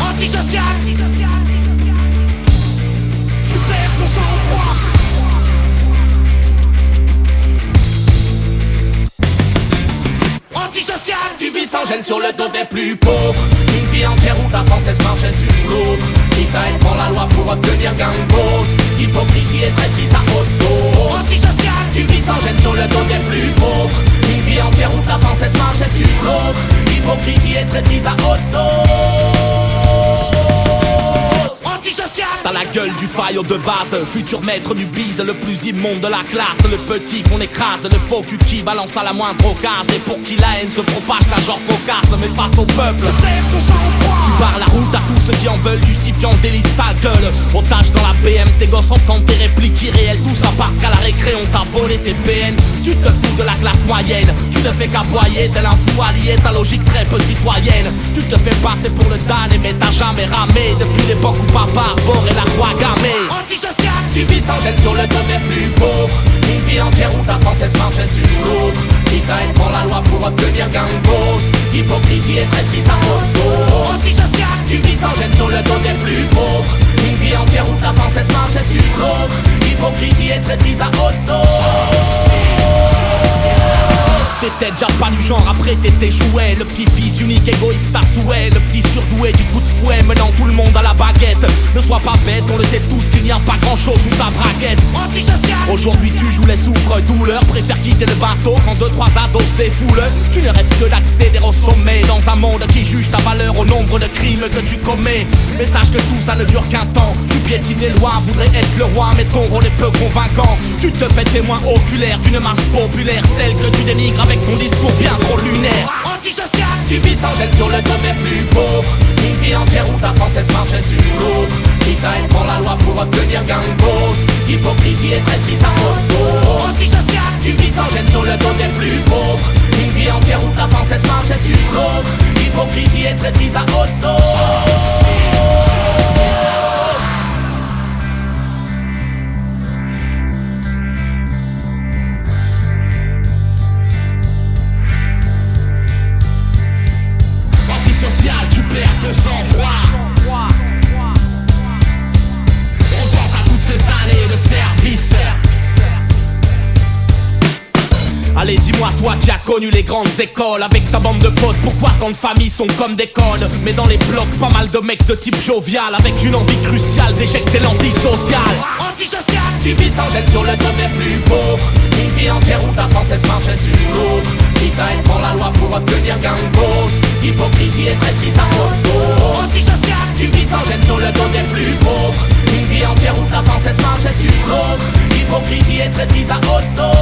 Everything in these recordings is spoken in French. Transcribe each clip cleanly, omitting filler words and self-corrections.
Antisocial, perds ton sang-froid. Antisocial, tu vis sans gêne sur le dos des plus pauvres. Une vie entière où t'as sans cesse marché sur l'autre. Quitte à être pour la loi pour obtenir gain de cause. Hypocrisie et traîtrise à haute dose. Antisocial, tu vis sans gêne sur le dos des plus pauvres. Une vie entière où t'as sans cesse marché sur l'autre. Hypocrisie et traîtrise à haute dose. Antisocial, t'as la gueule du faillot de base, futur maître du bise, le plus immonde de la classe. Le petit qu'on écrase, le faux cul qui balance à la moindre occasion. Et pour qui la haine se propage, t'as genre cocasse. Mais face au peuple, perds ton sang-froid. tu barres la route à tous ceux qui en veulent, justifiant le délit de sale gueule. Otage dans la BM, tes gosses entendent tes répliques irréelles. Tout ça parce qu'à la récré on t'a volé tes PN. Tu te fous de la classe moyenne, tu ne fais qu'aboyer. Tel un fou allié, ta logique très peu citoyenne. Tu te fais passer pour le damné, mais t'as jamais ramé. Depuis l'époque où papa arborait la croix gammée. Antisocial, tu vis sans gêne sur le dos des plus pauvres. Une vie entière où t'as sans cesse marché sur l'autre. Quitte à être pour la loi pour obtenir gain de cause. Hypocrisie et traîtrise à haute dose. Antisocial, tu vis sans gêne sur le dos des plus pauvres. Une vie entière où t'as sans cesse marché sur l'autre. Hypocrisie et traîtrise à haute dose. T'étais déjà pas du genre, après t'étais jouet. Le petit fils unique, égoïste à souhait. Le petit surdoué du coup de fouet, menant tout le monde à la baguette. Ne sois pas bête, on le sait tous qu'il n'y a pas grand chose sous ta braguette. Antisocial, aujourd'hui tu joues les souffres-douleurs. Préfère quitter le bateau quand 2-3 ados se défoulent. Tu ne rêves que d'accéder au sommet dans un monde qui juge ta valeur au nombre de crimes que tu commets. Mais sache que tout ça ne dure qu'un temps. Tu piétines les lois, voudrais être le roi, mais ton rôle est peu convaincant. Tu te fais témoin oculaire d'une masse populaire, celle que tu dénigres avec ton discours bien trop lunaire. Antisocial, tu vis sans gêne sur le dos des plus pauvres. Une vie entière où t'as sans cesse marché sur l'autre. Quitte à être pour la loi pour obtenir gain de cause. Hypocrisie et traîtrise à haute dose. Antisocial, tu vis sans gêne sur le dos des plus pauvres. Une vie entière où t'as sans cesse marché sur l'autre. Hypocrisie et traîtrise à haute dose. Tu perds ton sang-froid. On pense à toutes ces années de service. Allez dis-moi toi qui as connu les grandes écoles. Avec ta bande de potes, pourquoi tant de familles sont comme des cols? Mais dans les blocs, pas mal de mecs de type jovial, avec une envie cruciale d'éjecter l'antisocial. Antisocial, tu vis sans gêne sur le dos des plus pauvres. Une vie entière où t'as sans cesse marché sur l'autre. Quitte à être pour la loi pour obtenir gain de cause. Hypocrisie et traîtrise à haute dose. Antisocial, tu vis sans gêne sur le dos des plus pauvres. Une vie entière où t'as sans cesse marché sur l'autre. Hypocrisie et traîtrise à haute dose.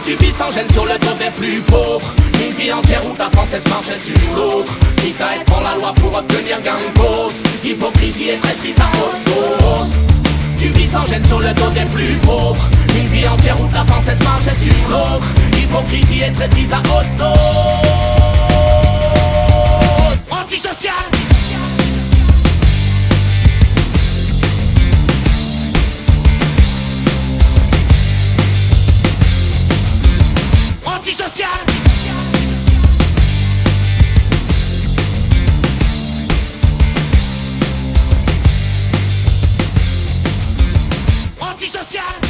Tu vis sans gêne sur le dos des plus pauvres. Une vie entière où t'as sans cesse marché sur l'autre. Quitte à être pour la loi pour obtenir gain de cause. Hypocrisie et traîtrise à haute dose. Tu vis sans gêne sur le dos des plus pauvres. Une vie entière où t'as sans cesse marché sur l'autre. Hypocrisie et traîtrise à haute dose. Antisocial, antisocial, antisocial.